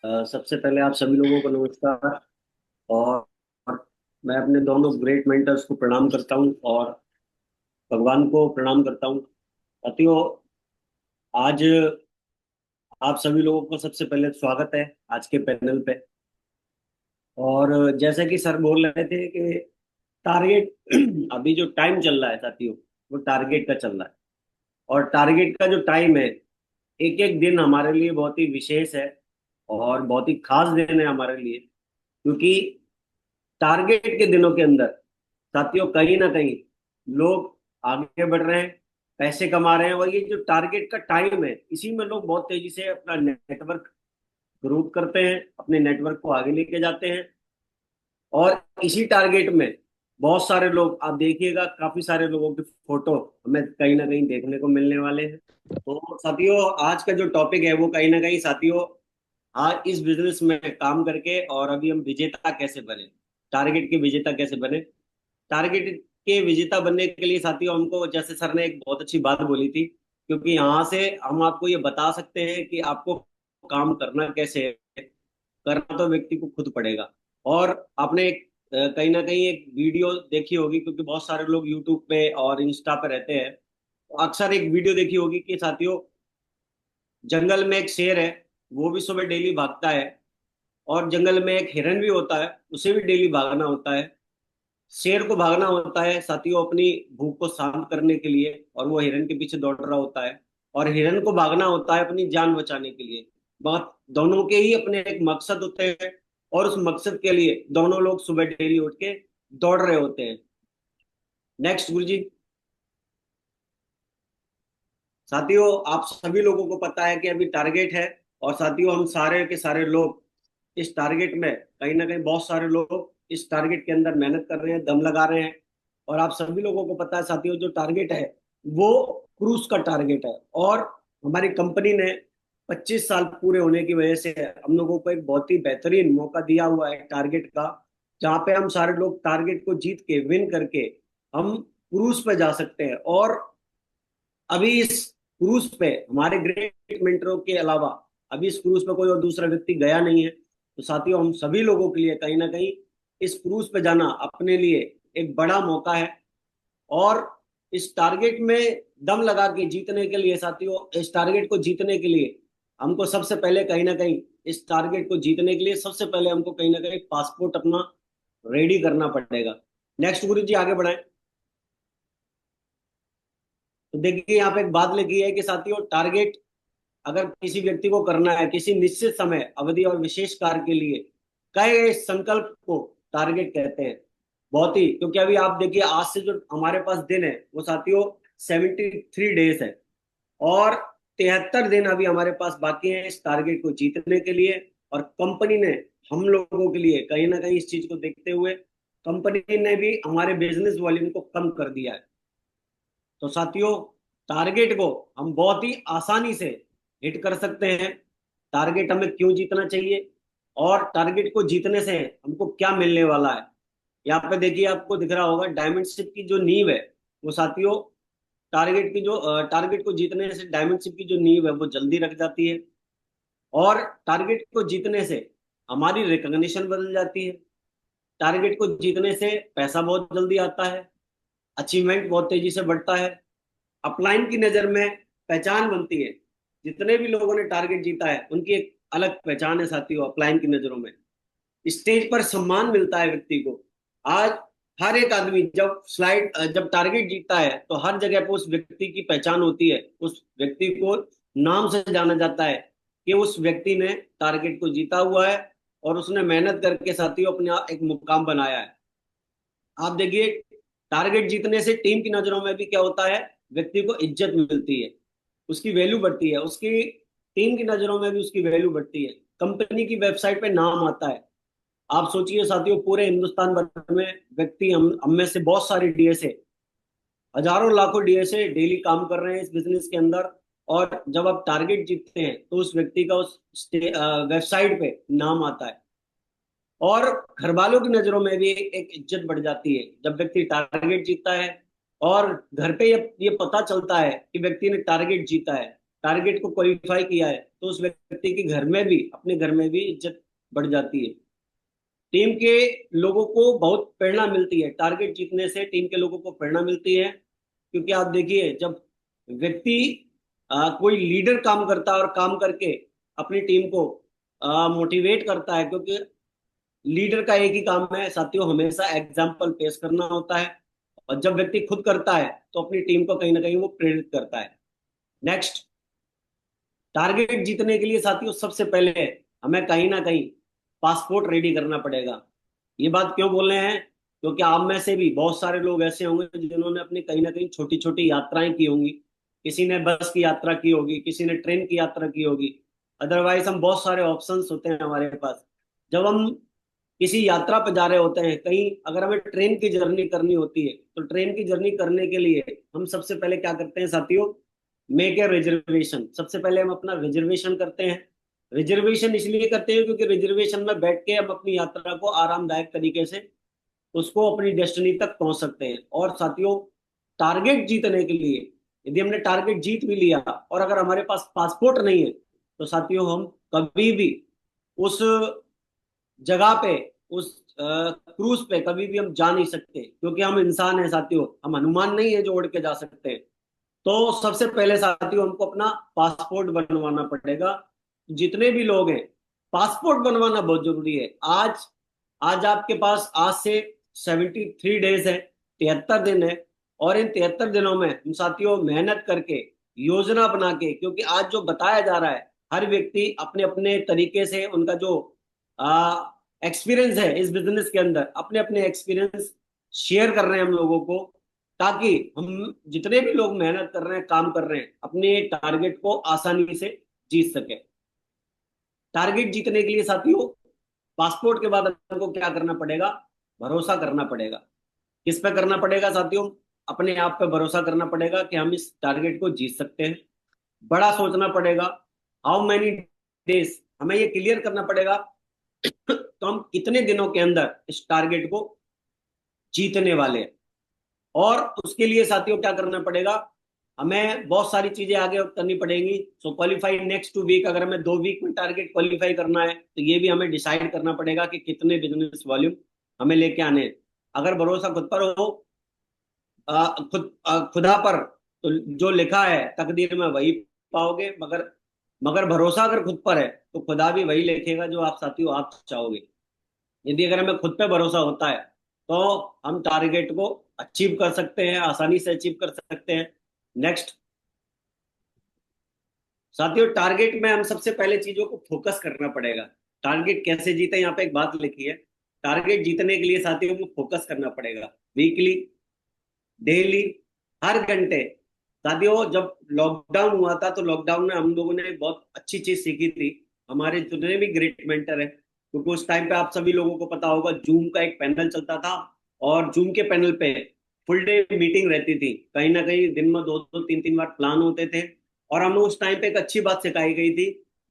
सबसे पहले आप सभी लोगों को नमस्कार। और मैं अपने दोनों ग्रेट मेंटर्स को प्रणाम करता हूं और भगवान को प्रणाम करता हूं। साथियों, आज आप सभी लोगों को सबसे पहले स्वागत है आज के पैनल पे। और जैसे कि सर बोल रहे थे कि टारगेट अभी जो टाइम चल रहा है साथियों, वो टारगेट का चल रहा है। और टारगेट का जो टाइम है, एक एक दिन हमारे लिए बहुत ही विशेष है और बहुत ही खास दिन है हमारे लिए। क्योंकि टारगेट के दिनों के अंदर साथियों कहीं ना कहीं लोग आगे बढ़ रहे हैं, पैसे कमा रहे हैं। और ये जो टारगेट का टाइम है, इसी में लोग बहुत तेजी से अपना नेटवर्क ग्रो करते हैं, अपने नेटवर्क को आगे लेके जाते हैं। और इसी टारगेट में बहुत सारे लोग, आप देखिएगा काफी सारे लोगों की फोटो हमें कहीं ना कहीं देखने को मिलने वाले हैं। तो साथियों, आज का जो टॉपिक है वो कहीं ना कहीं साथियों, आज इस बिजनेस में काम करके और अभी हम विजेता कैसे बने, टारगेट के विजेता कैसे बने। टारगेट के विजेता बनने के लिए साथियों, हमको जैसे सर ने एक बहुत अच्छी बात बोली थी, क्योंकि यहाँ से हम आपको ये बता सकते हैं कि आपको काम करना कैसे है। करना तो व्यक्ति को खुद पड़ेगा। और आपने कहीं ना कहीं एक वीडियो देखी होगी, क्योंकि बहुत सारे लोग यूट्यूब पे और इंस्टा पे रहते हैं। तो अक्सर एक वीडियो देखी होगी कि साथियों, जंगल में एक शेर है, वो भी सुबह डेली भागता है। और जंगल में एक हिरन भी होता है, उसे भी डेली भागना होता है। शेर को भागना होता है साथियों अपनी भूख को शांत करने के लिए, और वो हिरन के पीछे दौड़ रहा होता है। और हिरन को भागना होता है अपनी जान बचाने के लिए। बात दोनों के ही अपने एक मकसद होते हैं, और उस मकसद के लिए दोनों लोग सुबह डेली उठ के दौड़ रहे होते हैं। नेक्स्ट गुरुजी। साथियों, आप सभी लोगों को पता है कि अभी टारगेट है। और साथियों, हम सारे के सारे लोग इस टारगेट में कहीं ना कहीं, बहुत सारे लोग इस टारगेट के अंदर मेहनत कर रहे हैं, दम लगा रहे हैं। और आप सभी लोगों को पता है साथियों, जो टारगेट है वो क्रूज का टारगेट है। और हमारी कंपनी ने 25 साल पूरे होने की वजह से हम लोगों को एक बहुत ही बेहतरीन मौका दिया हुआ है टारगेट का, जहाँ पे हम सारे लोग टारगेट को जीत के, विन करके हम क्रूज पे जा सकते हैं। और अभी इस क्रूज पे हमारे ग्रेट मेंटरों के अलावा अभी इस क्रूज पे कोई और दूसरा व्यक्ति गया नहीं है। तो साथियों, हम सभी लोगों के लिए कहीं ना कहीं इस क्रूज पे जाना अपने लिए एक बड़ा मौका है। और इस टारगेट में दम लगा के जीतने के लिए साथियों, इस टारगेट को जीतने के लिए हमको सबसे पहले कहीं ना कहीं, इस टारगेट को जीतने के लिए सबसे पहले हमको कहीं ना कहीं पासपोर्ट अपना रेडी करना पड़ेगा। नेक्स्ट गुरु जी, आगे बढ़ाएं। तो देखिए, यहाँ पे एक बात लिखी है कि साथियों, टारगेट अगर किसी व्यक्ति को करना है किसी निश्चित समय अवधि और विशेष कार्य के लिए, कए गए संकल्प को टारगेट कहते हैं। बहुत ही, क्योंकि अभी आप देखिए, आज से जो हमारे पास दिन है वो साथियों 73 डेज है। और 73 दिन अभी हमारे पास बाकी हैं इस टारगेट को जीतने के लिए। और कंपनी ने हम लोगों के लिए कहीं ना कहीं इस चीज को देखते हुए, कंपनी ने भी हमारे बिजनेस वॉल्यूम को कम कर दिया है। तो साथियों, टारगेट को हम बहुत ही आसानी से हिट कर सकते हैं। टारगेट हमें क्यों जीतना चाहिए, और टारगेट को जीतने से हमको क्या मिलने वाला है। यहाँ पे देखिए, आपको दिख रहा होगा डायमंडशिप की जो नींव है, वो साथियों, टारगेट को जीतने से डायमंडशिप की जो नींव है वो जल्दी रख जाती है। और टारगेट को जीतने से हमारी रिकॉग्निशन बदल जाती है। टारगेट को जीतने से पैसा बहुत जल्दी आता है, अचीवमेंट बहुत तेजी से बढ़ता है, अपलाइन की नजर में पहचान बनती है। जितने भी लोगों ने टारगेट जीता है उनकी एक अलग पहचान है साथियों अपलाइन की नजरों में। स्टेज पर सम्मान मिलता है व्यक्ति को। आज हर एक आदमी जब टारगेट जीतता है तो हर जगह पर उस व्यक्ति की पहचान होती है, उस व्यक्ति को नाम से जाना जाता है कि उस व्यक्ति ने टारगेट को जीता हुआ है, और उसने मेहनत करके साथियों अपने एक मुकाम बनाया है। आप देखिए, टारगेट जीतने से टीम की नजरों में भी क्या होता है, व्यक्ति को इज्जत मिलती है, उसकी वैल्यू बढ़ती है, उसकी टीम की नजरों में भी उसकी वैल्यू बढ़ती है, कंपनी की वेबसाइट पे नाम आता है। आप सोचिए साथियों, पूरे हिंदुस्तान भर में व्यक्ति, हम में से बहुत सारे डीएसए, हजारों लाखों डीएसए डेली काम कर रहे हैं इस बिजनेस के अंदर। और जब आप टारगेट जीतते हैं तो उस व्यक्ति का उस वेबसाइट पे नाम आता है। और घर वालों की नजरों में भी एक इज्जत बढ़ जाती है जब व्यक्ति टारगेट जीतता है। और घर पे ये पता चलता है कि व्यक्ति ने टारगेट जीता है, टारगेट को क्वालिफाई किया है। तो उस व्यक्ति के घर में भी, अपने घर में भी इज्जत बढ़ जाती है। टीम के लोगों को बहुत प्रेरणा मिलती है, टारगेट जीतने से टीम के लोगों को प्रेरणा मिलती है। क्योंकि आप देखिए, जब व्यक्ति कोई लीडर काम करता है और काम करके अपनी टीम को मोटिवेट करता है, क्योंकि लीडर का एक ही काम है साथियों, हमेशा एग्जाम्पल पेश करना होता है। और जब व्यक्ति खुद करता है तो अपनी टीम को कहीं ना कहीं वो प्रेरित करता है। नेक्स्ट, टारगेट जीतने के लिए साथियों सबसे पहले हमें कहीं ना कहीं पासपोर्ट रेडी करना पड़ेगा। ये बात क्यों बोल रहे हैं? क्योंकि आप में से भी बहुत सारे लोग ऐसे होंगे जिन्होंने अपनी कहीं ना कहीं छोटी छोटी यात्राएं की होंगी। किसी ने बस की यात्रा की होगी, किसी ने ट्रेन की यात्रा की होगी। अदरवाइज हम बहुत सारे ऑप्शंस होते हैं हमारे पास। जब हम किसी यात्रा पर जा रहे होते हैं कहीं, अगर हमें ट्रेन की जर्नी करनी होती है, तो ट्रेन की जर्नी करने के लिए हम सबसे पहले क्या करते हैं साथियों? Make a reservation. सबसे पहले हम अपना रिजर्वेशन करते हैं। रिजर्वेशन इसलिए करते हैं क्योंकि रिजर्वेशन में बैठ के हम अपनी यात्रा को आरामदायक तरीके से उसको अपनी डेस्टिनी तक पहुंच सकते हैं। और साथियों, टारगेट जीतने के लिए यदि हमने टारगेट जीत भी लिया और अगर हमारे पास पासपोर्ट नहीं है, तो साथियों हम कभी भी उस जगह पे, उस क्रूज पे कभी भी हम जा नहीं सकते, क्योंकि हम इंसान हैं साथियों, हम हनुमान नहीं है जो उड़ के जा सकते हैं। तो सबसे पहले साथियों हमको अपना पासपोर्ट बनवाना पड़ेगा। जितने भी लोग हैं, पासपोर्ट बनवाना बहुत जरूरी है। आज आज आपके पास आज से 73 डेज है, 73 दिन है। और इन 73 दिनों में हम साथियों मेहनत करके, योजना बना के, क्योंकि आज जो बताया जा रहा है, हर व्यक्ति अपने अपने तरीके से उनका जो एक्सपीरियंस है इस बिजनेस के अंदर, अपने अपने एक्सपीरियंस शेयर कर रहे हैं हम लोगों को, ताकि हम जितने भी लोग मेहनत कर रहे हैं, काम कर रहे हैं, अपने टारगेट को आसानी से जीत सके। टारगेट जीतने के लिए साथियों पासपोर्ट के बाद हमको क्या करना पड़ेगा? भरोसा करना पड़ेगा। किस पे करना पड़ेगा साथियों? अपने आप पे भरोसा करना पड़ेगा कि हम इस टारगेट को जीत सकते हैं। बड़ा सोचना पड़ेगा। हाउ मेनी डेज, हमें ये क्लियर करना पड़ेगा तो हम कितने दिनों के अंदर इस टारगेट को जीतने वाले हैं। और उसके लिए साथियों क्या करना पड़ेगा? हमें बहुत सारी चीजें आगे करनी पड़ेंगी। सो क्वालिफाई नेक्स्ट 2 वीक, अगर हमें 2 वीक में टारगेट क्वालिफाई करना है, तो ये भी हमें डिसाइड करना पड़ेगा कि कितने बिजनेस वॉल्यूम हमें लेके आने हैं। अगर भरोसा खुद पर हो, खुदा पर, तो जो लिखा है तकदीर में वही पाओगे। मगर मगर भरोसा अगर खुद पर है, तो खुदा भी वही लिखेगा जो आप साथियों आप चाहोगे। यदि अगर हमें खुद पे भरोसा होता है, तो हम टारगेट को अचीव कर सकते हैं, आसानी से अचीव कर सकते हैं। नेक्स्ट साथियों, टारगेट में हम सबसे पहले चीजों को फोकस करना पड़ेगा। टारगेट कैसे जीते, यहाँ पे एक बात लिखी है। टारगेट जीतने के लिए साथियों को फोकस करना पड़ेगा। वीकली, डेली, हर घंटे। साथियों, जब लॉकडाउन हुआ था, तो लॉकडाउन में हम लोगों ने बहुत अच्छी चीज सीखी थी। हमारे जितने भी ग्रेट मेंटर है, क्योंकि उस टाइम पे आप सभी लोगों को पता होगा, जूम का एक पैनल चलता था। और जूम के पैनल पे फुल डे मीटिंग रहती थी। कहीं ना कहीं दिन में दो दो तीन तीन बार प्लान होते थे। और हमें उस टाइम पे एक अच्छी बात सिखाई गई थी।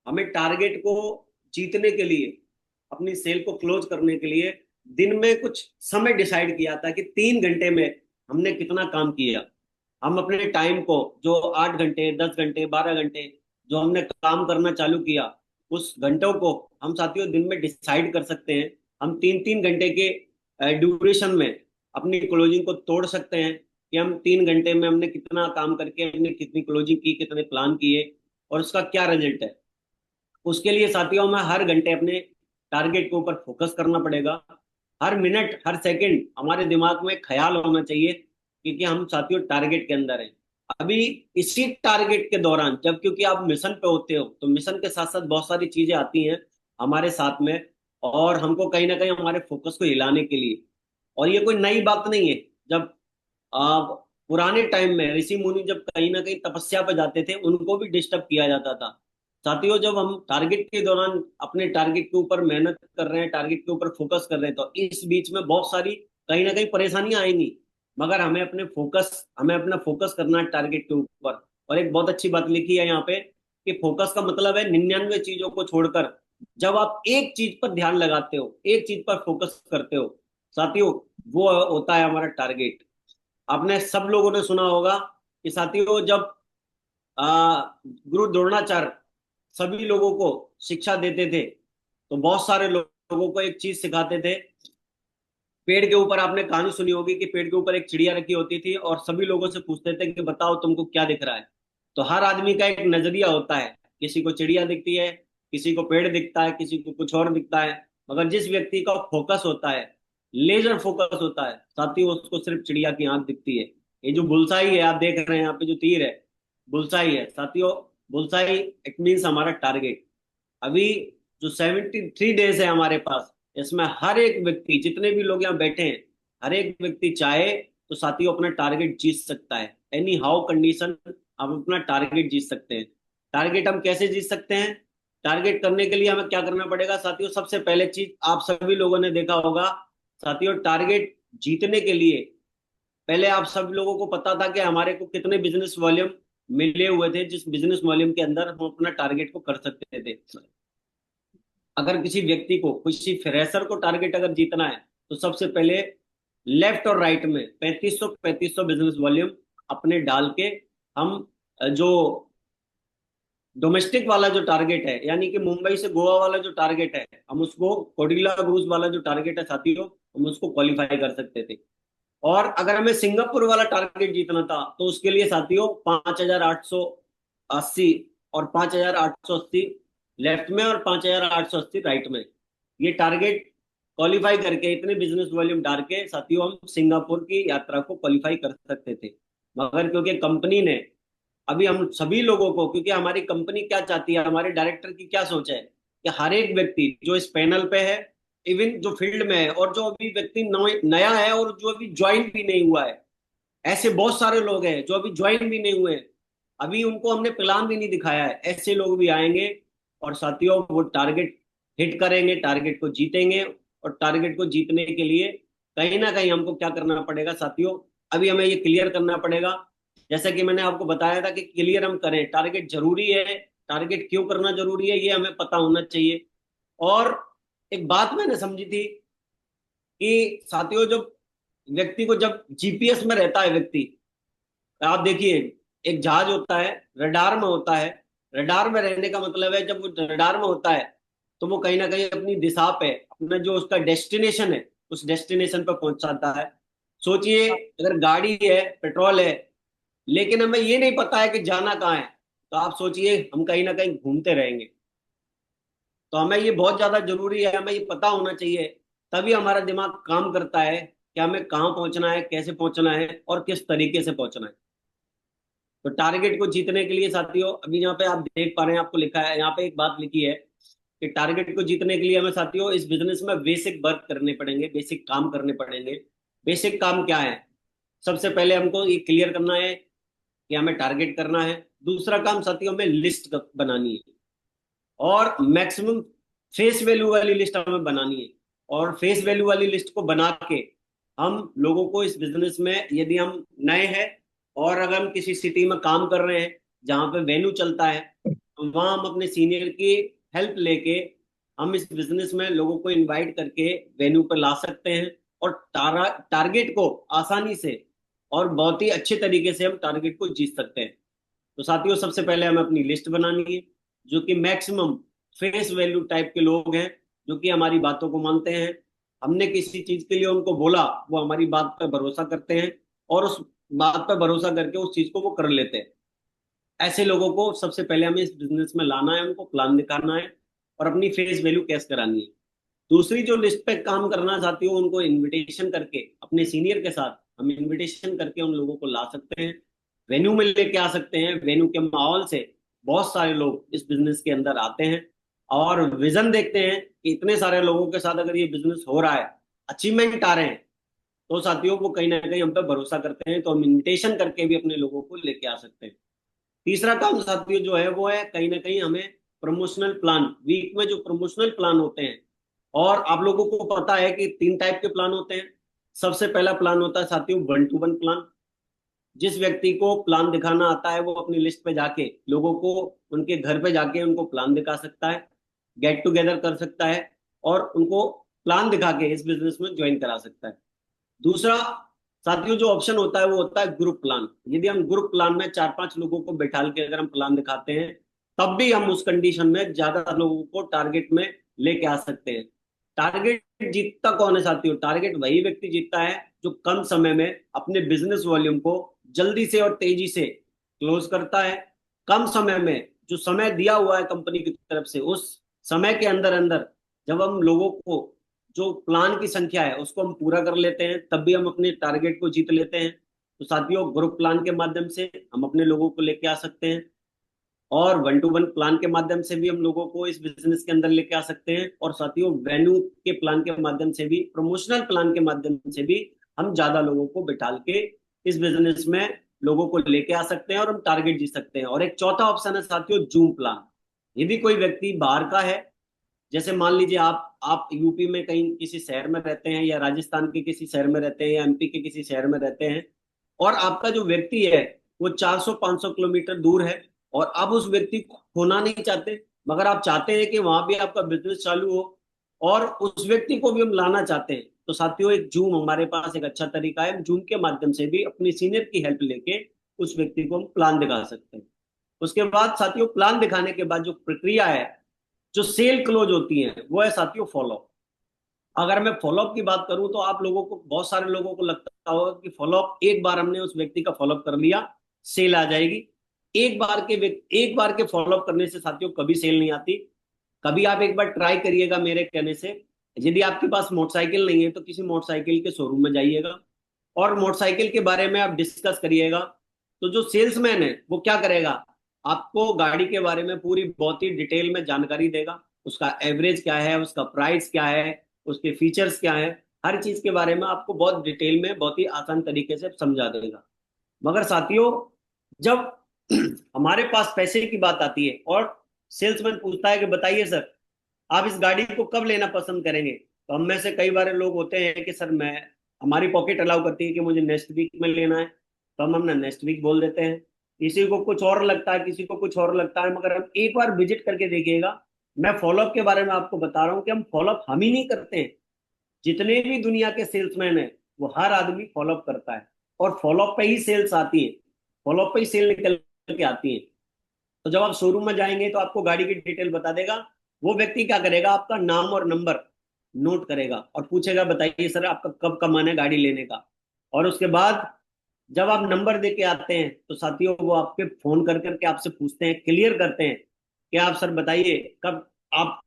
हमें टारगेट को जीतने के लिए, अपनी सेल को क्लोज करने के लिए, दिन में कुछ समय डिसाइड किया था कि 3 घंटे में हमने कितना काम किया। हम अपने टाइम को, जो 8 घंटे, 10 घंटे, 12 घंटे जो हमने काम करना चालू किया, उस घंटों को हम साथियों दिन में डिसाइड कर सकते हैं। हम 3 3 घंटे के ड्यूरेशन में अपनी क्लोजिंग को तोड़ सकते हैं कि हम 3 घंटे में हमने कितना काम करके हमने कितनी क्लोजिंग की, कितने प्लान किए, और उसका क्या रिजल्ट है। उसके लिए साथियों में हर घंटे अपने टारगेट के ऊपर फोकस करना पड़ेगा। हर मिनट, हर सेकंड हमारे दिमाग में ख्याल होना चाहिए, क्योंकि हम साथियों टारगेट के अंदर हैं। अभी इसी टारगेट के दौरान, जब क्योंकि आप मिशन पे होते हो, तो मिशन के साथ साथ बहुत सारी चीजें आती हैं हमारे साथ में, और हमको कहीं ना कहीं हमारे फोकस को हिलाने के लिए। और ये कोई नई बात नहीं है। जब आ, पुराने टाइम में ऋषि मुनि जब कहीं ना कहीं तपस्या पर जाते थे, उनको भी डिस्टर्ब किया जाता था। साथियों, जब हम टारगेट के दौरान अपने टारगेट के ऊपर मेहनत कर रहे हैं, टारगेट के ऊपर फोकस कर रहे हैं, तो इस बीच में बहुत सारी कहीं ना कहीं परेशानियां आएंगी। मगर हमें अपना फोकस करना है टारगेट के ऊपर। और एक बहुत अच्छी बात लिखी है यहाँ पे कि फोकस का मतलब है 99 चीजों को छोड़कर जब आप एक चीज पर ध्यान लगाते हो, एक चीज पर फोकस करते हो साथियों, वो होता है हमारा टारगेट। आपने सब लोगों ने सुना होगा कि साथियों, जब गुरु द्रोणाचार्य सभी लोगों को शिक्षा देते थे, तो बहुत सारे लोगों को एक चीज सिखाते थे। पेड़ के ऊपर आपने कहानी सुनी होगी कि पेड़ के ऊपर एक चिड़िया रखी होती थी और सभी लोगों से पूछते थे कि बताओ तुमको क्या दिख रहा है। तो हर आदमी का एक नजरिया होता है, किसी को चिड़िया दिखती है, किसी को पेड़ दिखता है, किसी को कुछ और दिखता है। मगर जिस व्यक्ति का फोकस होता है, लेजर फोकस होता है साथियों, उसको सिर्फ चिड़िया की आंख दिखती है। ये जो बुलसाई है, आप देख रहे हैं यहाँ पे जो तीर है, बुलसाई है साथियों। बुलसाई इट मीन्स हमारा टारगेट। अभी जो 73 डेज है हमारे पास, इसमें हर एक व्यक्ति, जितने भी लोग यहाँ बैठे हैं, हर एक व्यक्ति चाहे तो साथियों अपना टारगेट जीत सकता है। एनी हाउ कंडीशन हम अपना टारगेट जीत सकते हैं। टारगेट हम कैसे जीत सकते हैं? टारगेट करने के लिए हमें क्या करना पड़ेगा साथियों? सबसे पहले चीज आप सभी लोगों ने देखा होगा साथियों, टारगेट जीतने के लिए पहले आप सब लोगों को पता था कि हमारे को कितने बिजनेस वॉल्यूम मिले हुए थे, जिस बिजनेस वॉल्यूम के अंदर हम अपना टारगेट को कर सकते थे। अगर किसी व्यक्ति को, किसी फ्रेशर को टारगेट अगर जीतना है, तो सबसे पहले लेफ्ट और राइट में 3500 बिजनेस वॉल्यूम अपने डाल के हम जो डोमेस्टिक वाला जो टारगेट है, यानी कि मुंबई से गोवा वाला जो टारगेट है, हम उसको, कोडिला क्रूज वाला जो टारगेट है साथियों, हम उसको क्वालिफाई कर सकते थे। और अगर हमें सिंगापुर वाला टारगेट जीतना था, तो उसके लिए साथियों 5880 और 5880 लेफ्ट में और 5880 राइट में, ये टारगेट क्वालिफाई करके इतने बिजनेस वॉल्यूम डाल के साथियों हम सिंगापुर की यात्रा को क्वालिफाई कर सकते थे। मगर क्योंकि कंपनी ने अभी हम सभी लोगों को, क्योंकि हमारी कंपनी क्या चाहती है, हमारे डायरेक्टर की क्या सोच है कि हर एक व्यक्ति जो इस पैनल पे है, इवन जो फील्ड में है, और जो अभी व्यक्ति नया है और जो अभी ज्वाइन भी नहीं हुआ है, ऐसे बहुत सारे लोग हैं जो अभी ज्वाइन भी नहीं हुए हैं, अभी उनको हमने प्लान भी नहीं दिखाया है, ऐसे लोग भी आएंगे और साथियों वो टारगेट हिट करेंगे, टारगेट को जीतेंगे। और टारगेट को जीतने के लिए कहीं ना कहीं हमको क्या करना पड़ेगा साथियों? अभी हमें ये क्लियर करना पड़ेगा। जैसा कि मैंने आपको बताया था कि क्लियर हम करें, टारगेट जरूरी है, टारगेट क्यों करना जरूरी है ये हमें पता होना चाहिए। और एक बात मैंने समझी थी कि साथियों, जब व्यक्ति को, जब जीपीएस में रहता है व्यक्ति, आप देखिए, एक जहाज होता है, रडार में होता है। रडार में रहने का मतलब है, जब वो रडार में होता है तो वो कहीं ना कहीं अपनी दिशा पे, अपना जो उसका डेस्टिनेशन है, उस डेस्टिनेशन पे पहुंचाता है। सोचिए, अगर गाड़ी है, पेट्रोल है, लेकिन हमें ये नहीं पता है कि जाना कहाँ है, तो आप सोचिए हम कहीं ना कहीं घूमते रहेंगे। तो हमें ये बहुत ज्यादा जरूरी है, हमें ये पता होना चाहिए, तभी हमारा दिमाग काम करता है कि हमें कहाँ पहुंचना है, कैसे पहुंचना है और किस तरीके से पहुंचना है। तो टारगेट को जीतने के लिए साथियों, अभी यहाँ पे आप देख पा रहे हैं, आपको लिखा है यहाँ पे, एक बात लिखी है कि टारगेट को जीतने के लिए हमें साथियों इस बिजनेस में बेसिक वर्क करने पड़ेंगे, बेसिक काम करने पड़ेंगे। बेसिक काम क्या है? सबसे पहले हमको ये क्लियर करना है कि हमें टारगेट करना है। दूसरा काम साथियों, हमें लिस्ट बनानी है, और मैक्सिमम फेस वैल्यू वाली लिस्ट हमें बनानी है। और फेस वैल्यू वाली लिस्ट को बना के हम लोगों को इस बिजनेस में, यदि हम नए हैं और अगर हम किसी सिटी में काम कर रहे हैं जहाँ पे वेन्यू चलता है, तो वहाँ हम अपने सीनियर की हेल्प लेके हम इस बिजनेस में लोगों को इनवाइट करके वेन्यू पर ला सकते हैं। और टारगेट को आसानी से और बहुत ही अच्छे तरीके से हम टारगेट को जीत सकते हैं। तो साथियों, सबसे पहले हमें अपनी लिस्ट बनानी है, जो कि मैक्सिमम फेस वैल्यू टाइप के लोग हैं, जो कि हमारी बातों को मानते हैं। हमने किसी चीज के लिए उनको बोला, वो हमारी बात पर भरोसा करते हैं और उस बात पर भरोसा करके उस चीज को वो कर लेते हैं। ऐसे लोगों को सबसे पहले हमें इस बिजनेस में लाना है, उनको प्लान दिखाना है और अपनी फेस वैल्यू कैश करानी है। दूसरी जो लिस्ट पे काम करना चाहती हो, उनको इनविटेशन करके अपने सीनियर के साथ हम इनविटेशन करके उन लोगों को ला सकते हैं, वेन्यू में लेके आ सकते हैं। वेन्यू के माहौल से बहुत सारे लोग इस बिजनेस के अंदर आते हैं और विजन देखते हैं कि इतने सारे लोगों के साथ अगर ये बिजनेस हो रहा है, अचीवमेंट आ रहे हैं, तो साथियों वो कहीं ना कहीं हम पे भरोसा करते हैं, तो हम इनविटेशन करके भी अपने लोगों को लेके आ सकते हैं। तीसरा काम साथियों जो है, वो है कहीं ना कहीं हमें प्रमोशनल प्लान, वीक में जो प्रमोशनल प्लान होते हैं, और आप लोगों को पता है कि 3 टाइप के प्लान होते हैं। सबसे पहला प्लान होता है साथियों 1-to-1 प्लान। जिस व्यक्ति को प्लान दिखाना आता है, वो अपनी लिस्ट पे जाके लोगों को, उनके घर पे जाके उनको प्लान दिखा सकता है, गेट टुगेदर कर सकता है और उनको प्लान दिखा के इस बिजनेस में ज्वाइन करा सकता है। दूसरा साथियों जो ऑप्शन होता है, वो होता है ग्रुप प्लान। यदि हम ग्रुप प्लान में 4-5 लोगों को बैठाल के अगर हम प्लान दिखाते हैं, तब भी हम उस कंडीशन में ज्यादा लोगों को टारगेट में लेके आ सकते हैं। टारगेट जीतता कौन है साथियों? टारगेट वही व्यक्ति जीतता है जो कम समय में अपने बिजनेस वॉल्यूम को जल्दी से और तेजी से क्लोज करता है। कम समय में जो समय दिया हुआ है कंपनी की तरफ से, उस समय के अंदर अंदर जब हम लोगों को, जो प्लान की संख्या है उसको हम पूरा कर लेते हैं, तब भी हम अपने टारगेट को जीत लेते हैं। तो साथियों, ग्रुप प्लान के माध्यम से हम अपने लोगों को लेके आ सकते हैं, और वन टू वन प्लान के माध्यम से भी हम लोगों को इस बिजनेस के अंदर लेके आ सकते हैं, और साथियों वेन्यू के प्लान के माध्यम से भी, प्रमोशनल प्लान के माध्यम से भी हम ज्यादा लोगों को बिठाल के इस बिजनेस में लोगों को लेके आ सकते हैं और हम टारगेट जीत सकते हैं। और एक चौथा ऑप्शन है साथियों, जूम प्लान। यदि कोई व्यक्ति बाहर का है, जैसे मान लीजिए आप यूपी में कहीं किसी शहर में रहते हैं, या राजस्थान के किसी शहर में रहते हैं, या एमपी के किसी शहर में रहते हैं, और आपका जो व्यक्ति है वो 400-500 किलोमीटर दूर है, और आप उस व्यक्ति को खोना नहीं चाहते, मगर आप चाहते हैं कि वहां भी आपका बिजनेस चालू हो, और उस व्यक्ति को भी हम लाना चाहते हैं, तो साथियों एक जूम हमारे पास एक अच्छा तरीका है। जूम के माध्यम से भी अपनी सीनियर की हेल्प लेके उस व्यक्ति को हम प्लान दिखा सकते हैं। उसके बाद साथियों, प्लान दिखाने के बाद जो प्रक्रिया है, जो सेल क्लोज होती है, वो है साथियों फॉलोअप। अगर मैं फॉलोअप की बात करूं तो आप लोगों को, बहुत सारे लोगों को लगता होगा कि फॉलोअप, एक बार हमने उस व्यक्ति का फॉलोअप कर लिया सेल आ जाएगी। एक बार के फॉलोअप करने से साथियों कभी सेल नहीं आती। कभी आप एक बार ट्राई करिएगा मेरे कहने से, यदि आपके पास मोटरसाइकिल नहीं है तो किसी मोटरसाइकिल के शोरूम में जाइएगा और मोटरसाइकिल के बारे में आप डिस्कस करिएगा। तो जो सेल्समैन है वो क्या करेगा, आपको गाड़ी के बारे में पूरी बहुत ही डिटेल में जानकारी देगा। उसका एवरेज क्या है, उसका प्राइस क्या है, उसके फीचर्स क्या है, हर चीज के बारे में आपको बहुत डिटेल में, बहुत ही आसान तरीके से समझा देगा। मगर साथियों, जब हमारे पास पैसे की बात आती है और सेल्समैन पूछता है कि बताइए सर, आप इस गाड़ी को कब लेना पसंद करेंगे, तो हम में से कई बार लोग होते हैं कि सर, मैं, हमारी पॉकेट अलाउ करती है कि मुझे नेक्स्ट वीक में लेना है, तो हम ना नेक्स्ट वीक बोल देते हैं। किसी को कुछ और लगता है, किसी को कुछ और लगता है, मगर हम एक बार विजिट करके देखिएगा। मैं फॉलोअप के बारे में आपको बता रहा हूँ कि हम फॉलोअप हम ही नहीं करते हैं, जितने भी दुनिया के सेल्समैन है वो हर आदमी फॉलोअप करता है, और फॉलोअप पे ही सेल्स आती है, फॉलोअप पे ही सेल निकल के आती है। तो जब आप शोरूम में जाएंगे तो आपको गाड़ी की डिटेल बता देगा। वो व्यक्ति क्या करेगा, आपका नाम और नंबर नोट करेगा और पूछेगा बताइए सर, आपका कब का मन है गाड़ी लेने का। और उसके बाद जब आप नंबर दे के आते हैं तो साथियों वो आपके फोन कर करके आपसे पूछते हैं, क्लियर करते हैं कि आप सर बताइए कब आप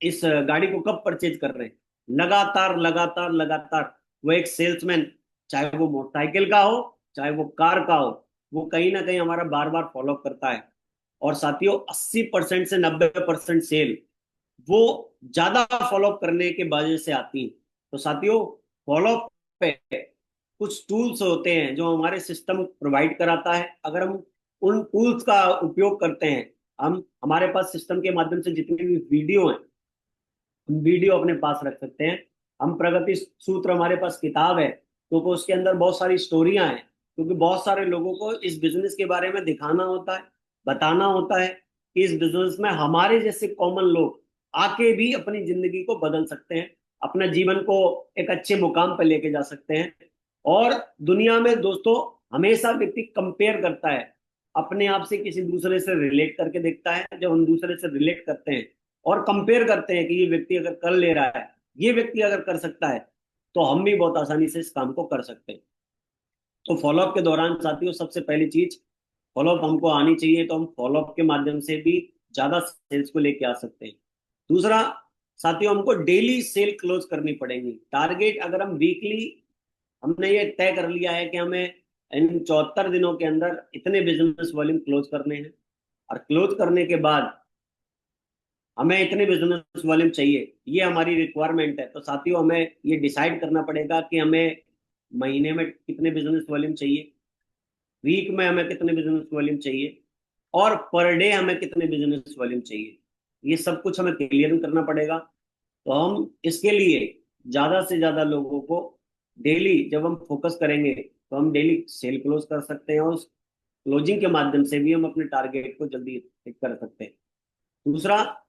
इस गाड़ी को कब परचेज कर रहे हैं। लगातार लगातार लगातार वो एक सेल्समैन, चाहे वो मोटरसाइकिल का हो चाहे वो कार का हो, वो कहीं ना कहीं हमारा बार बार फॉलो करता है। और साथियों 80% से 90% सेल वो ज्यादा फॉलोअप करने के वजह से आती है। तो साथियों, फॉलोअप पे कुछ टूल्स होते हैं जो हमारे सिस्टम प्रोवाइड कराता है। अगर हम उन टूल्स का उपयोग करते हैं, हम, हमारे पास सिस्टम के माध्यम से जितनी भी वीडियो हैं, हम वीडियो अपने पास रख सकते हैं। हम प्रगति सूत्र, हमारे पास किताब है, क्योंकि उसके अंदर बहुत सारी स्टोरियां हैं, क्योंकि बहुत सारे लोगों को इस बिजनेस के बारे में दिखाना होता है, बताना होता है कि इस बिजनेस में हमारे जैसे कॉमन लोग आके भी अपनी जिंदगी को बदल सकते हैं, अपने जीवन को एक अच्छे मुकाम पर लेके जा सकते हैं। और दुनिया में दोस्तों, हमेशा व्यक्ति कंपेयर करता है, अपने आप से किसी दूसरे से रिलेट करके देखता है। जब हम दूसरे से रिलेट करते हैं और कंपेयर करते हैं कि ये व्यक्ति अगर कर ले रहा है, ये व्यक्ति अगर कर सकता है, तो हम भी बहुत आसानी से इस काम को कर सकते हैं। तो फॉलोअप के दौरान साथियों, सबसे पहली चीज, फॉलोअप हमको आनी चाहिए, तो हम फॉलोअप के माध्यम से भी ज्यादा सेल्स को लेके आ सकते हैं। दूसरा साथियों, हमको डेली सेल क्लोज करनी पड़ेगी। टारगेट अगर हम वीकली, हमने ये तय कर लिया है कि हमें इन 74 दिनों के अंदर इतने बिजनेस वॉल्यूम क्लोज करने हैं, और क्लोज करने के बाद हमें इतने बिजनेस वॉल्यूम चाहिए, ये हमारी रिक्वायरमेंट है, तो साथियों हमें ये डिसाइड करना पड़ेगा कि हमें महीने में कितने बिजनेस वॉल्यूम चाहिए, वीक में हमें कितने बिजनेस वॉल्यूम चाहिए, और पर डे हमें कितने बिजनेस वॉल्यूम चाहिए। ये सब कुछ हमें क्लियर करना पड़ेगा। तो हम इसके लिए ज्यादा से ज्यादा लोगों को डेली जब हम फोकस करेंगे, तो हम डेली सेल क्लोज कर सकते हैं, और उस क्लोजिंग के माध्यम से भी हम अपने टारगेट को जल्दी हिट कर सकते हैं। दूसरा,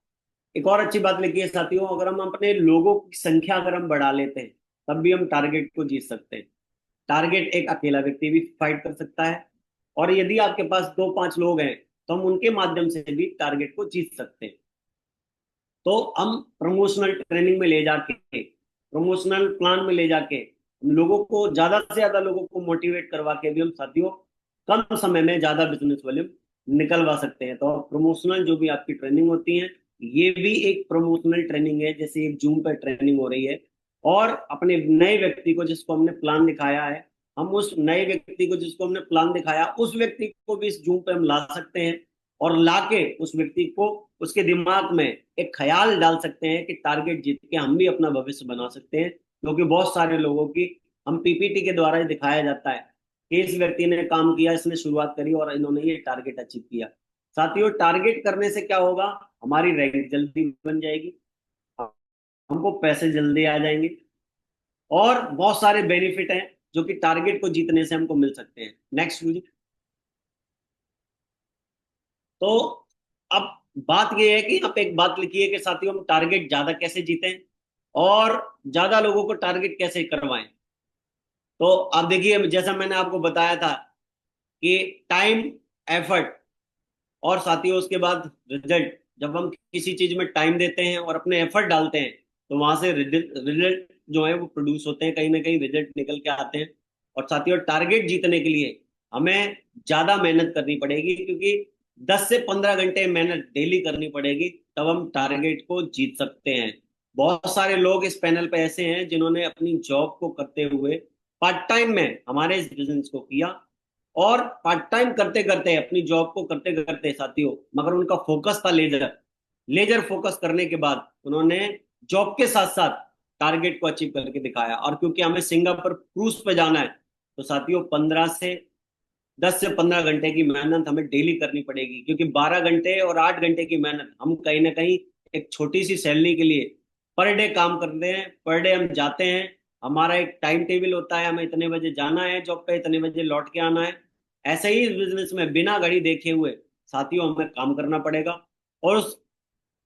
एक और अच्छी बात लिखी है साथियों, अगर हम अपने लोगों की संख्या अगर हम बढ़ा लेते हैं, तब भी हम टारगेट को जीत सकते हैं। टारगेट एक अकेला व्यक्ति भी फाइट कर सकता है, और यदि आपके पास 2-5 लोग हैं तो हम उनके माध्यम से भी टारगेट को जीत सकते हैं। तो हम प्रमोशनल ट्रेनिंग में ले जाके, प्रमोशनल प्लान में ले जाके हम लोगों को, ज्यादा से ज्यादा लोगों को मोटिवेट करवा के भी हम साथियों कम समय में ज्यादा बिजनेस वॉल्यूम निकलवा सकते हैं। तो प्रमोशनल जो भी आपकी ट्रेनिंग होती है, ये भी एक प्रमोशनल ट्रेनिंग है, जैसे एक जूम पर ट्रेनिंग हो रही है। और अपने नए व्यक्ति को जिसको हमने प्लान दिखाया है, हम उस नए व्यक्ति को जिसको हमने प्लान दिखाया, उस व्यक्ति को भी इस जूम पे हम ला सकते हैं। और लाके उस व्यक्ति को, उसके दिमाग में एक ख्याल डाल सकते हैं कि टारगेट जीत के हम भी अपना भविष्य बना सकते हैं। क्योंकि बहुत सारे लोगों की हम पीपीटी के द्वारा ही दिखाया जाता है कि इस व्यक्ति ने काम किया, इसने शुरुआत करी और इन्होंने ये टारगेट अचीव किया। साथियों, टारगेट करने से क्या होगा, हमारी रैंक जल्दी बन जाएगी, हमको पैसे जल्दी आ जाएंगे, और बहुत सारे बेनिफिट हैं जो कि टारगेट को जीतने से हमको मिल सकते हैं। नेक्स्ट। तो अब बात यह है कि आप एक बात लिखिए कि साथियों हम टारगेट ज्यादा कैसे जीतें और ज्यादा लोगों को टारगेट कैसे करवाएं। तो आप देखिए, जैसा मैंने आपको बताया था कि टाइम, एफर्ट और साथियों उसके बाद रिजल्ट। जब हम किसी चीज में टाइम देते हैं और अपने एफर्ट डालते हैं, तो वहां से रिजल्ट जो है वो प्रोड्यूस होते हैं, कहीं ना कहीं रिजल्ट निकल के आते हैं। और साथियों, टारगेट जीतने के लिए हमें ज्यादा मेहनत करनी पड़ेगी, क्योंकि 10 से 15 घंटे मेहनत डेली करनी पड़ेगी, तब हम टारगेट को जीत सकते हैं। बहुत सारे लोग इस पैनल पे ऐसे हैं जिन्होंने अपनी जॉब को करते हुए पार्ट टाइम में हमारे इस बिजनेस को किया, और पार्ट टाइम करते करते, अपनी जॉब को करते करते साथियों, मगर उनका फोकस था लेजर। लेजर फोकस करने के बाद उन्होंने जॉब के साथ साथ टारगेट को अचीव करके दिखाया। और क्योंकि हमें सिंगापुर क्रूज पे जाना है, तो साथियों 10 से 15 घंटे की मेहनत हमें डेली करनी पड़ेगी, क्योंकि 12 घंटे और 8 घंटे की मेहनत हम कहीं ना कहीं एक छोटी सी सैलरी के लिए पर डे काम करते हैं। पर डे हम जाते हैं, हमारा एक टाइम टेबल होता है, हमें इतने बजे जाना है जॉब पे, इतने बजे लौट के आना है। ऐसे ही इस बिजनेस में बिना घड़ी देखे हुए साथियों हमें काम करना पड़ेगा। और उस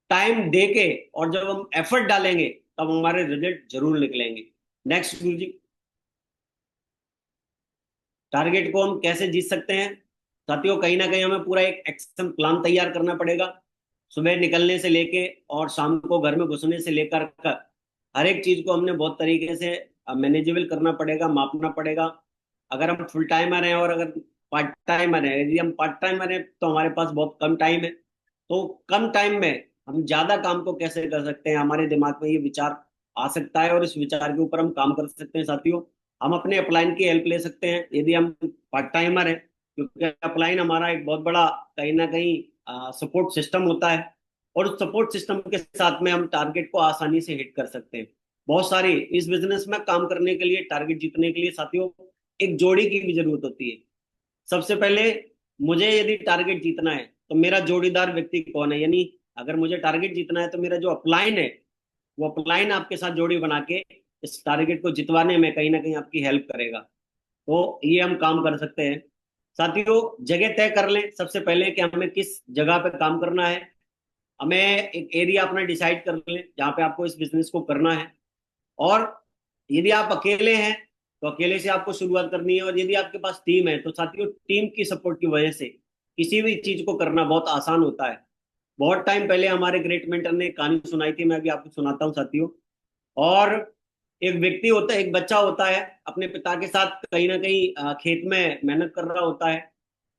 टाइम दे के, और जब हम एफर्ट डालेंगे, तब हमारे रिजल्ट जरूर निकलेंगे। नेक्स्ट गुरु जी। टारगेट को हम कैसे जीत सकते हैं साथियों, कहीं ना कहीं हमें पूरा एक एक्शन प्लान तैयार करना पड़ेगा। सुबह निकलने से लेके और शाम को घर में घुसने से लेकर कर हर एक चीज को हमने बहुत तरीके से मैनेजेबल करना पड़ेगा, मापना पड़ेगा। अगर हम फुल टाइमर हैं और अगर पार्ट टाइमर हैं, यदि हम पार्ट टाइमर हैं तो हमारे पास बहुत कम टाइम है। तो कम टाइम में हम ज्यादा काम को कैसे कर सकते हैं, हमारे दिमाग में ये विचार आ सकता है और इस विचार के ऊपर हम काम कर सकते हैं साथियों। हम अपने अपलाइन की हेल्प ले सकते हैं यदि हम पार्ट टाइमर हैं, क्योंकि अपलाइन हमारा एक बहुत बड़ा कहीं ना कहीं सपोर्ट सिस्टम होता है। और उस सपोर्ट सिस्टम के साथ में हम टारगेट को आसानी से हिट कर सकते हैं। बहुत सारी इस बिजनेस में काम करने के लिए, टारगेट जीतने के लिए साथियों, एक जोड़ी की भी जरूरत होती है। सबसे पहले मुझे यदि टारगेट जीतना है तो मेरा जोड़ीदार व्यक्ति कौन है, यानी अगर मुझे टारगेट जीतना है तो मेरा जो अपलाइन है, वो अपलाइन आपके साथ जोड़ी बना के इस टारगेट को जितवाने में कहीं ना कहीं आपकी हेल्प करेगा। तो ये हम काम कर सकते हैं साथियों। जगह तय कर लें सबसे पहले कि हमें किस जगह पे काम करना है। हमें एक एरिया अपना डिसाइड कर लें जहाँ पे आपको इस बिजनेस को करना है। और यदि आप अकेले हैं तो अकेले से आपको शुरुआत करनी है, और यदि आपके पास टीम है तो साथियों टीम की सपोर्ट की वजह से किसी भी चीज को करना बहुत आसान होता है। बहुत टाइम पहले हमारे ग्रेट मेंटर ने कहानी सुनाई थी, मैं भी आपको सुनाता हूँ साथियों। और एक व्यक्ति होता है, एक बच्चा होता है, अपने पिता के साथ कहीं ना कहीं खेत में मेहनत कर रहा होता है।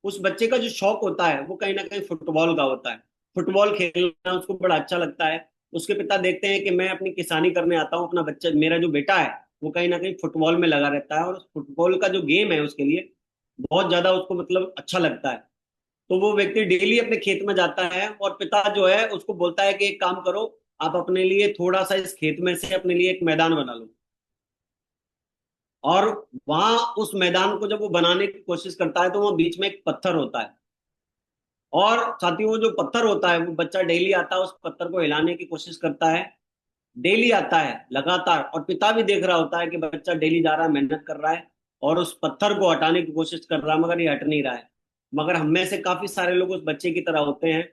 उस बच्चे का जो शौक होता है वो कहीं ना कहीं फुटबॉल का होता है। फुटबॉल खेलना उसको बड़ा अच्छा लगता है। उसके पिता देखते हैं कि मैं अपनी किसानी करने आता हूँ, अपना बच्चा, मेरा जो बेटा है वो कहीं ना कहीं फुटबॉल में लगा रहता है, और उस फुटबॉल का जो गेम है उसके लिए बहुत ज्यादा उसको मतलब अच्छा लगता है। तो वो व्यक्ति डेली अपने खेत में जाता है, और पिता जो है उसको बोलता है कि एक काम करो, आप अपने लिए थोड़ा सा इस खेत में से अपने लिए एक मैदान बना लो। और वहां उस मैदान को जब वो बनाने की कोशिश करता है तो वहां बीच में एक पत्थर होता है। और साथियों वो जो पत्थर होता है, वो बच्चा डेली आता है, उस पत्थर को हिलाने की कोशिश करता है। डेली आता है लगातार, और पिता भी देख रहा होता है कि बच्चा डेली जा रहा है, मेहनत कर रहा है और उस पत्थर को हटाने की कोशिश कर रहा है, मगर ये हट नहीं रहा है। मगर हम में से काफी सारे लोग उस बच्चे की तरह होते हैं,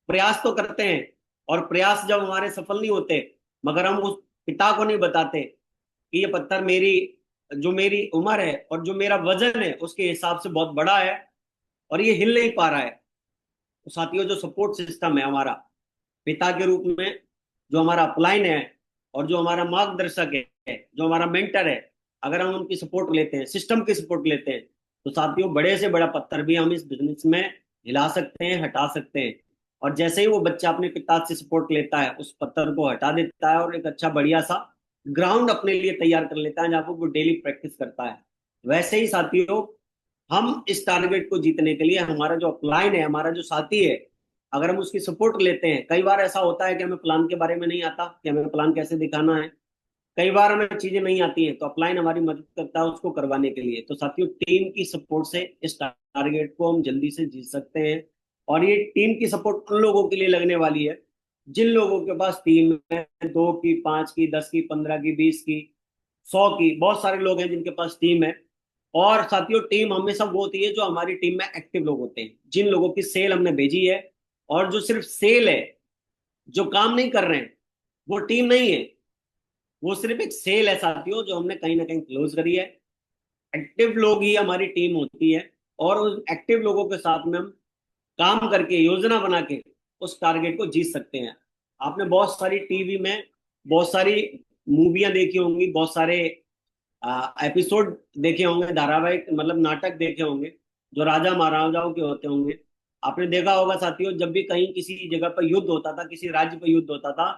प्रयास तो करते हैं, और प्रयास जब हमारे सफल नहीं होते, मगर हम उस पिता को नहीं बताते कि ये पत्थर मेरी, जो मेरी उम्र है और जो मेरा वजन है उसके हिसाब से बहुत बड़ा है, और ये हिल नहीं पा रहा है। तो साथियों जो सपोर्ट सिस्टम है हमारा, पिता के रूप में जो हमारा अपलाइन है और जो हमारा मार्गदर्शक है, जो हमारा मेंटर है, अगर हम उनकी सपोर्ट लेते हैं, सिस्टम की सपोर्ट लेते हैं, तो साथियों बड़े से बड़ा पत्थर भी हम इस बिजनेस में हिला सकते हैं, हटा सकते हैं। और जैसे ही वो बच्चा अपने पिता से सपोर्ट लेता है, उस पत्थर को हटा देता है और एक अच्छा बढ़िया सा ग्राउंड अपने लिए तैयार कर लेता है, जहाँ पर वो डेली प्रैक्टिस करता है। वैसे ही साथियों, हम इस टारगेट को जीतने के लिए हमारा जो अपलाइन है, हमारा जो साथी है, अगर हम उसकी सपोर्ट लेते हैं, कई बार ऐसा होता है कि हमें प्लान के बारे में नहीं आता कि हमें प्लान कैसे दिखाना है, कई बार हमें चीजें नहीं आती हैं, तो अपलाइन हमारी मदद करता है उसको करवाने के लिए। तो साथियों टीम की सपोर्ट से इस टारगेट को हम जल्दी से जीत सकते हैं। और ये टीम की सपोर्ट उन लोगों के लिए लगने वाली है जिन लोगों के पास टीम है, 2 की, 5 की, 10 की, 15 की, 20 की, 100 की, बहुत सारे लोग हैं जिनके पास टीम है। और साथियों टीम हमेशा वो होती है जो हमारी टीम में एक्टिव लोग होते हैं, जिन लोगों की सेल हमने भेजी है। और जो सिर्फ सेल है, जो काम नहीं कर रहे हैं, वो टीम नहीं है, वो सिर्फ एक सेल है साथियों, जो हमने कहीं ना कहीं क्लोज करी है। एक्टिव लोग ही हमारी टीम होती है। और उन एक्टिव लोगों के साथ में हम काम करके, योजना बना के उस टारगेट को जीत सकते हैं। आपने बहुत सारी टीवी में बहुत सारी मूवियां देखी होंगी, बहुत सारे एपिसोड देखे होंगे, धारावाहिक मतलब नाटक देखे होंगे जो राजा महाराजाओं के होते होंगे। आपने देखा होगा साथियों, जब भी कहीं किसी जगह पर युद्ध होता था, किसी राज्य पर युद्ध होता था,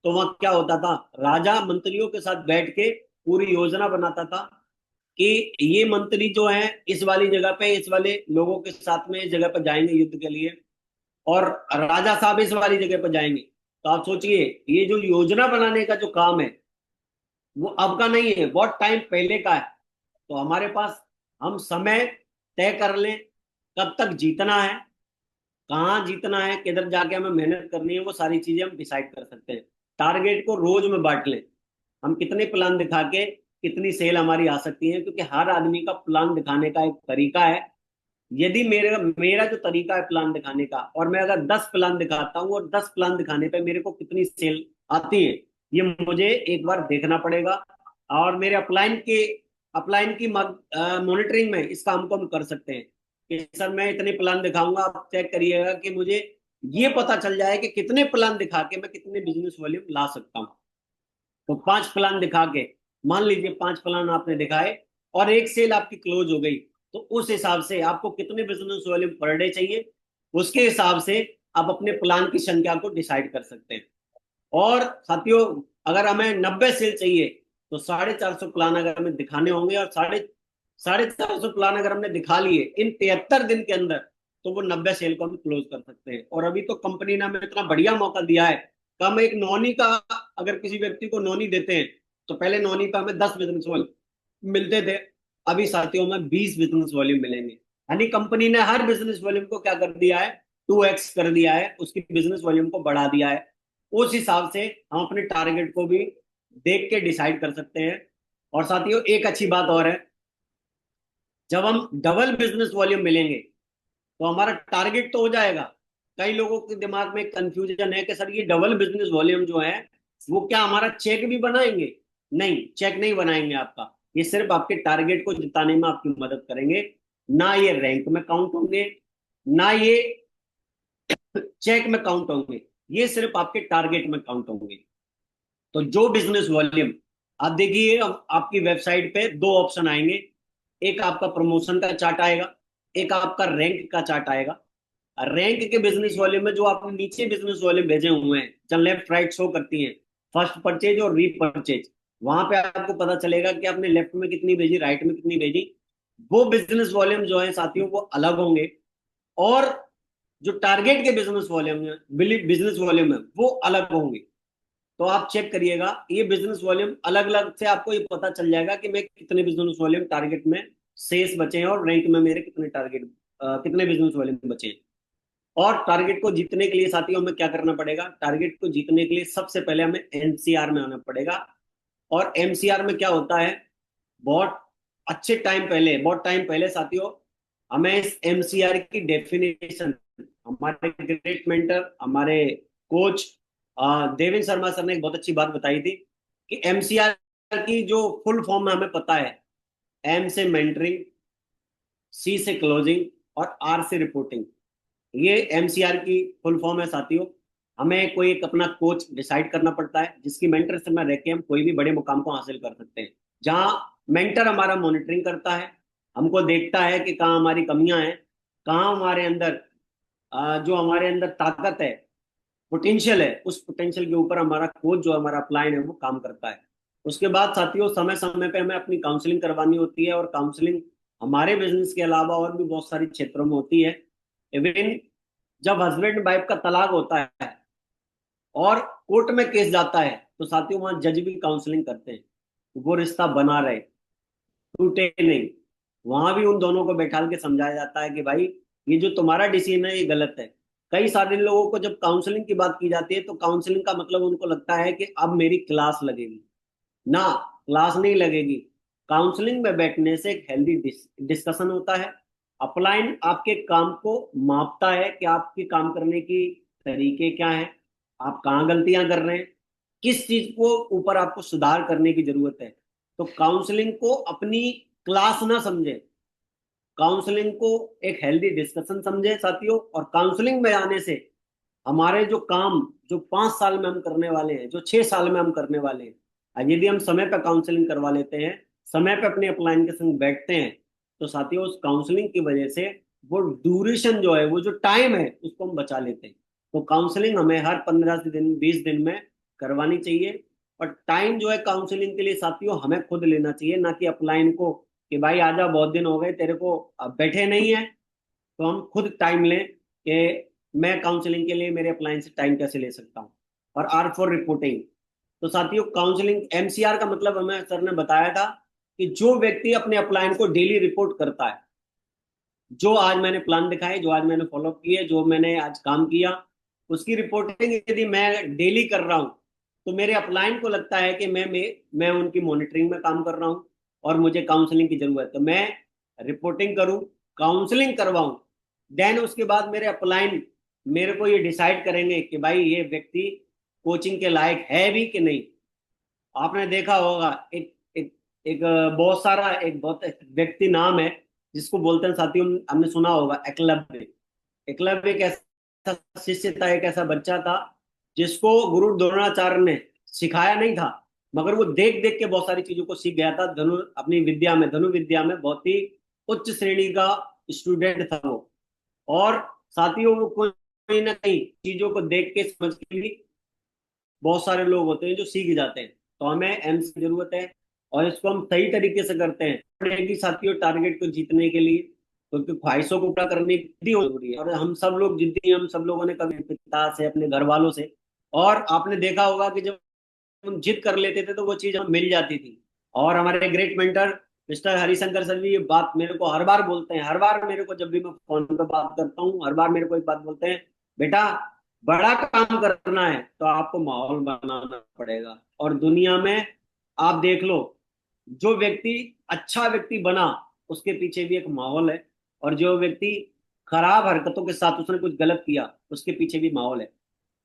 तो वहां क्या होता था, राजा मंत्रियों के साथ बैठ के पूरी योजना बनाता था कि ये मंत्री जो है इस वाली जगह पे इस वाले लोगों के साथ में इस जगह पर जाएंगे युद्ध के लिए, और राजा साहब इस वाली जगह पर जाएंगे। तो आप सोचिए, ये जो योजना बनाने का जो काम है, वो अब का नहीं है, बहुत टाइम पहले का है। तो हमारे पास, हम समय तय कर लें कब तक जीतना है, कहाँ जीतना है, किधर जाके हमें मेहनत करनी है, वो सारी चीजें हम डिसाइड कर सकते हैं। टारगेट को रोज में बांट लें, हम कितने प्लान दिखा के कितनी सेल हमारी आ सकती है, क्योंकि हर आदमी का प्लान दिखाने का एक तरीका है। यदि मेरा मेरा जो तरीका है प्लान दिखाने का, और मैं अगर 10 प्लान दिखाता हूँ और 10 प्लान दिखाने पे मेरे को कितनी सेल आती है, ये मुझे एक बार देखना पड़ेगा। और मेरे अपलाइन की मॉनिटरिंग में इस काम को हम कर सकते हैं कि सर मैं इतने प्लान दिखाऊंगा, आप चेक करिएगा कि मुझे ये पता चल जाए कि कितने प्लान दिखा के मैं कितने बिजनेस वॉल्यूम ला सकता हूँ। तो 5 प्लान दिखा के, मान लीजिए 5 प्लान आपने दिखाए और एक सेल आपकी क्लोज हो गई, तो उस हिसाब से आपको कितने बिजनेस वॉल्यूम पर डे चाहिए, उसके हिसाब से आप अपने प्लान की संख्या को डिसाइड कर सकते हैं। और साथियों, अगर हमें 90 सेल चाहिए, तो 450 प्लान अगर हमें दिखाने होंगे, और साढ़े साढ़े 450 प्लान अगर हमने दिखा लिए इन 73 दिन के अंदर, तो वो 90 सेल को हम क्लोज कर सकते हैं। और अभी तो कंपनी ने हमें इतना बढ़िया मौका दिया है कि हम एक नौनी का, अगर किसी व्यक्ति को नौनी देते हैं, तो पहले नौनी पे हमें 10 बिजनेस वॉल्यूम मिलते थे, अभी साथियों में 20 बिजनेस वॉल्यूम मिलेंगे। यानी कंपनी ने हर बिजनेस वॉल्यूम को क्या कर दिया है, 2x कर दिया है, उसकी बिजनेस वॉल्यूम को बढ़ा दिया है। उस हिसाब से हम अपने टारगेट को भी देख के डिसाइड कर सकते हैं। और साथियों एक अच्छी बात और है, जब हम डबल बिजनेस वॉल्यूम मिलेंगे, तो हमारा टारगेट तो हो जाएगा। कई लोगों के दिमाग में कंफ्यूजन है कि सर ये डबल बिजनेस वॉल्यूम जो है, वो क्या हमारा चेक भी बनाएंगे? नहीं, चेक नहीं बनाएंगे आपका, ये सिर्फ आपके टारगेट को जिताने में आपकी मदद करेंगे। ना ये रैंक में काउंट होंगे, ना ये चेक में काउंट होंगे, ये सिर्फ आपके टारगेट में काउंट होंगे। तो जो बिजनेस वॉल्यूम, आप देखिए अब आपकी वेबसाइट पे 2 ऑप्शन आएंगे, एक आपका प्रमोशन का चार्ट आएगा, एक आपका रैंक का चार्ट आएगा। रैंक के बिजनेस वॉल्यूम में जो आपने नीचे बिजनेस वॉल्यूम भेजे हुए हैं, जब लेफ्ट राइट शो करती हैं, फर्स्ट परचेज और रीपरचेज, वहां पे आपको पता चलेगा कि आपने लेफ्ट में कितनी भेजी, राइट में कितनी भेजी। वो बिजनेस वॉल्यूम जो है साथियों, वो अलग होंगे। और जो टारगेट के बिजनेस वॉल्यूम है, बिजनेस वॉल्यूम है, वो अलग होंगे। तो आप चेक करिएगा, ये बिजनेस वॉल्यूम अलग अलग से आपको ये पता चल जाएगा कि मैं कितने बिजनेस वॉल्यूम टारगेट में शेष बचे हैं, और रैंक में मेरे कितने कितने बिजनेस वॉल्यूम बचे हैं। और टारगेट को जीतने के लिए साथियों हमें क्या करना पड़ेगा, टारगेट को जीतने के लिए सबसे पहले हमें एनसीआर में आना पड़ेगा। और एमसीआर में क्या होता है, बहुत बहुत टाइम पहले साथियों, हमें इस एमसीआर की डेफिनेशन हमारे ग्रेट मेंटर, हमारे कोच देवेंद्र शर्मा सर ने एक बहुत अच्छी बात बताई थी कि एमसीआर की जो फुल फॉर्म में हमें पता है, एम से मेंटरिंग, सी से क्लोजिंग और आर से रिपोर्टिंग। ये एमसीआर की फुल फॉर्म है साथियों। हमें कोई एक अपना कोच डिसाइड करना पड़ता है जिसकी मेंटरशिप में रह के हम कोई भी बड़े मुकाम को हासिल कर सकते हैं। जहाँ मेंटर हमारा मॉनिटरिंग करता है, हमको देखता है कि कहाँ हमारी कमियां हैं, कहाँ हमारे अंदर जो हमारे अंदर ताकत है, पोटेंशियल है, उस पोटेंशियल के ऊपर हमारा कोच जो हमारा अपलाइन है वो काम करता है। उसके बाद साथियों समय समय पे हमें अपनी काउंसलिंग करवानी होती है, और काउंसलिंग हमारे बिजनेस के अलावा और भी बहुत सारी क्षेत्रों में होती है। इवन जब हस्बैंड वाइफ का तलाक होता है और कोर्ट में केस जाता है, तो साथियों वहां जज भी काउंसलिंग करते हैं, वो रिश्ता बना रहे, टूटे नहीं। वहां भी उन दोनों को बैठाल के समझाया जाता है कि भाई ये जो तुम्हारा डिसीजन है ये गलत है। कई सारे लोगों को जब काउंसलिंग की बात की जाती है तो काउंसलिंग का मतलब उनको लगता है कि अब मेरी क्लास लगेगी। ना, क्लास नहीं लगेगी। काउंसलिंग में बैठने से एक हेल्दी डिस्कशन होता है। अपलाइन आपके काम को मापता है कि आपके काम करने की तरीके क्या है, आप कहाँ गलतियां कर रहे हैं, किस चीज को ऊपर आपको सुधार करने की जरूरत है। तो काउंसलिंग को अपनी क्लास ना समझे, काउंसलिंग को एक हेल्दी डिस्कशन समझे साथियों। और काउंसलिंग में आने से हमारे जो काम जो 5 साल में हम करने वाले हैं, जो 6 साल में हम करने वाले हैं, यदि हम समय पर काउंसलिंग करवा लेते हैं, समय पे अपने अपलाइन के संग बैठते हैं, तो साथियों उस काउंसलिंग की वजह से वो ड्यूरेशन जो है, वो जो टाइम है, उसको हम बचा लेते हैं। तो काउंसलिंग हमें हर 15 दिन 20 दिन में करवानी चाहिए। और टाइम जो है काउंसलिंग के लिए साथियों हमें खुद लेना चाहिए, ना कि अपलाइन को कि भाई आजा बहुत दिन हो गए तेरे को, अब बैठे नहीं है। तो हम खुद टाइम लें कि मैं काउंसलिंग के लिए मेरे अपलायंस से टाइम कैसे ले सकता हूँ। और आर फॉर रिपोर्टिंग। तो साथियों काउंसलिंग एमसीआर का मतलब हमें सर ने बताया था कि जो व्यक्ति अपने अपलायन को डेली रिपोर्ट करता है, जो आज मैंने प्लान दिखाए, जो आज मैंने फॉलो किए, जो मैंने आज काम किया, उसकी रिपोर्टिंग यदि मैं डेली कर रहा हूं, तो मेरे अपलाइन को लगता है कि मैं उनकी मॉनिटरिंग में काम कर रहा हूं और मुझे काउंसलिंग की जरूरत है। तो मैं रिपोर्टिंग करूं, काउंसलिंग करवाऊं, देन उसके बाद मेरे अपलाइन मेरे को ये डिसाइड करेंगे कि भाई ये व्यक्ति कोचिंग के लायक है भी कि नहीं। आपने देखा होगा एक एक एक बहुत सारा एक बहुत एक व्यक्ति नाम है जिसको बोलते हैं साथियों, हमने सुना होगा, एकलव्य। एकलव्य एक ऐसा शिष्य था, एक ऐसा बच्चा था जिसको गुरु द्रोणाचार्य ने सिखाया नहीं था, मगर वो देख देख के बहुत सारी चीजों को सीख गया था। अपनी विद्या में, धनु विद्या में बहुत ही उच्च श्रेणी का स्टूडेंट था वो। और साथियों वो कोई ना कहीं चीजों को देख के समझ के भी बहुत सारे लोग होते हैं जो सीख जाते हैं। तो हमें एम्स की जरूरत है, और इसको हम सही तरीके से करते हैं पड़ेगी साथियों टारगेट को जीतने के लिए। क्योंकि ख्वाहिशों को पूरा करने की जिद्दी जरूरी है, और हम सब लोग जिद्दी, हम सब लोगों ने कभी पिता से, अपने घर वालों से, और आपने देखा होगा कि जब हम जिद कर लेते थे तो वो चीज हमें मिल जाती थी। और हमारे great mentor mister Harishankar sir ji ये बात मेरे को हर बार बोलते हैं, हर बार मेरे को जब भी मैं फोन पे बात करता हूँ, हर बार मेरे को एक बात बोलते हैं, बेटा बड़ा काम करना है तो आपको माहौल बनाना पड़ेगा। और दुनिया में आप देख लो, जो व्यक्ति अच्छा व्यक्ति बना उसके पीछे भी एक माहौल है, और जो व्यक्ति खराब हरकतों के साथ उसने कुछ गलत किया उसके पीछे भी माहौल है।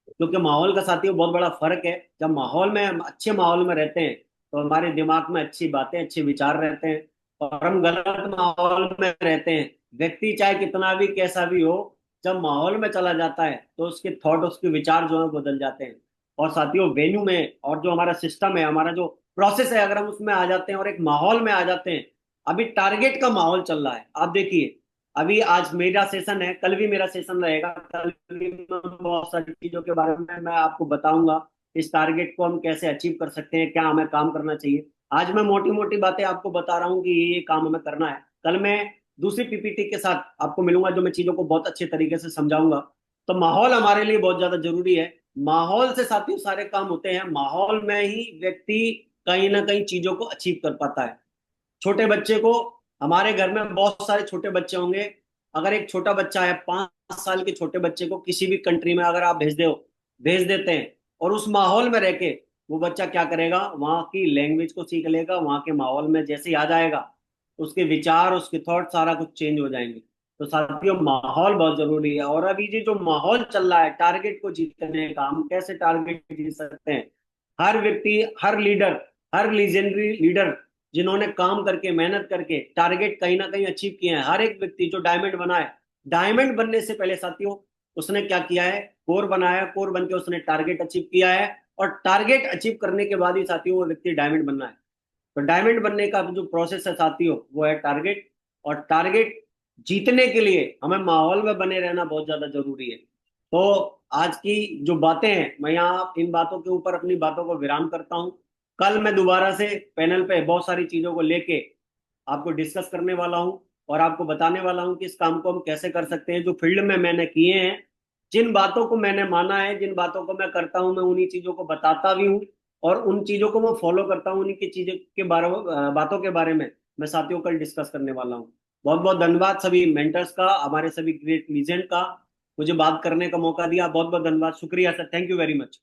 क्योंकि माहौल का साथियों बहुत बड़ा फर्क है। जब माहौल में हम अच्छे माहौल में रहते हैं तो हमारे दिमाग में अच्छी बातें, अच्छे विचार रहते हैं। और हम गलत माहौल में रहते हैं, व्यक्ति चाहे कितना भी कैसा भी हो, जब माहौल में चला जाता है तो उसके थॉट, उसके विचार जो है बदल जाते हैं। और साथियों वेन्यू में, और जो हमारा सिस्टम है, हमारा जो प्रोसेस है, अगर हम उसमें आ जाते हैं और एक माहौल में आ जाते हैं। अभी टारगेट का माहौल चल रहा है, आप देखिए, अभी आज मेरा सेशन है, कल भी मेरा सेशन रहेगा, कल भी मैं बहुत सारी चीजों के बारे में मैं आपको बताऊंगा। इस टारगेट को हम कैसे अचीव कर सकते हैं, क्या हमें काम करना चाहिए। आज मैं मोटी मोटी बातें आपको बता रहा हूँ कि ये काम हमें करना है। कल मैं दूसरी पीपीटी के साथ आपको मिलूंगा जो मैं चीजों को बहुत अच्छे तरीके से समझाऊंगा। तो माहौल हमारे लिए बहुत ज्यादा जरूरी है। माहौल से साथियों सारे काम होते हैं, माहौल में ही व्यक्ति कहीं ना कहीं चीजों को अचीव कर पाता है। छोटे बच्चे को, हमारे घर में बहुत सारे छोटे बच्चे होंगे, अगर एक छोटा बच्चा है, 5 साल के छोटे बच्चे को किसी भी कंट्री में अगर आप भेज देते हैं, और उस माहौल में रह के वो बच्चा क्या करेगा, वहाँ की लैंग्वेज को सीख लेगा, वहाँ के माहौल में जैसे ही आ जाएगा, उसके विचार, उसके थॉट सारा कुछ चेंज हो जाएंगे। तो साथियों माहौल बहुत जरूरी है। और अभी ये जो माहौल चल रहा है टारगेट को जीतने का, हम कैसे टारगेट जीत सकते हैं। हर व्यक्ति, हर लीडर, हर लीजेंडरी लीडर जिन्होंने काम करके, मेहनत करके टारगेट कहीं ना कहीं अचीव किए हैं, हर एक व्यक्ति जो डायमंड बना है, डायमंड बनने से पहले साथियों उसने क्या किया है, कोर बनाया, कोर बन के उसने टारगेट अचीव किया है, और टारगेट अचीव करने के बाद ही साथियों वो व्यक्ति डायमंड बनना है। तो डायमंड बनने का जो प्रोसेस है साथियों वो है टारगेट, और टारगेट जीतने के लिए हमें माहौल में बने रहना बहुत ज्यादा जरूरी है। तो आज की जो बातें हैं, मैं यहाँ इन बातों के ऊपर अपनी बातों को विराम करता हूँ। कल मैं दोबारा से पैनल पे बहुत सारी चीजों को लेके आपको डिस्कस करने वाला हूँ, और आपको बताने वाला हूँ कि इस काम को हम कैसे कर सकते हैं, जो फील्ड में मैंने किए हैं, जिन बातों को मैंने माना है, जिन बातों को मैं करता हूँ, मैं उन्हीं चीजों को बताता भी हूँ, और उन चीजों को मैं फॉलो करता हूँ। उन्हीं की चीजों के बारे बातों के बारे में मैं साथियों कल डिस्कस करने वाला हूँ। बहुत बहुत धन्यवाद सभी मेंटर्स का, हमारे सभी ग्रेट लीजेंड का, मुझे बात करने का मौका दिया। बहुत बहुत धन्यवाद, शुक्रिया sir, thank you very much.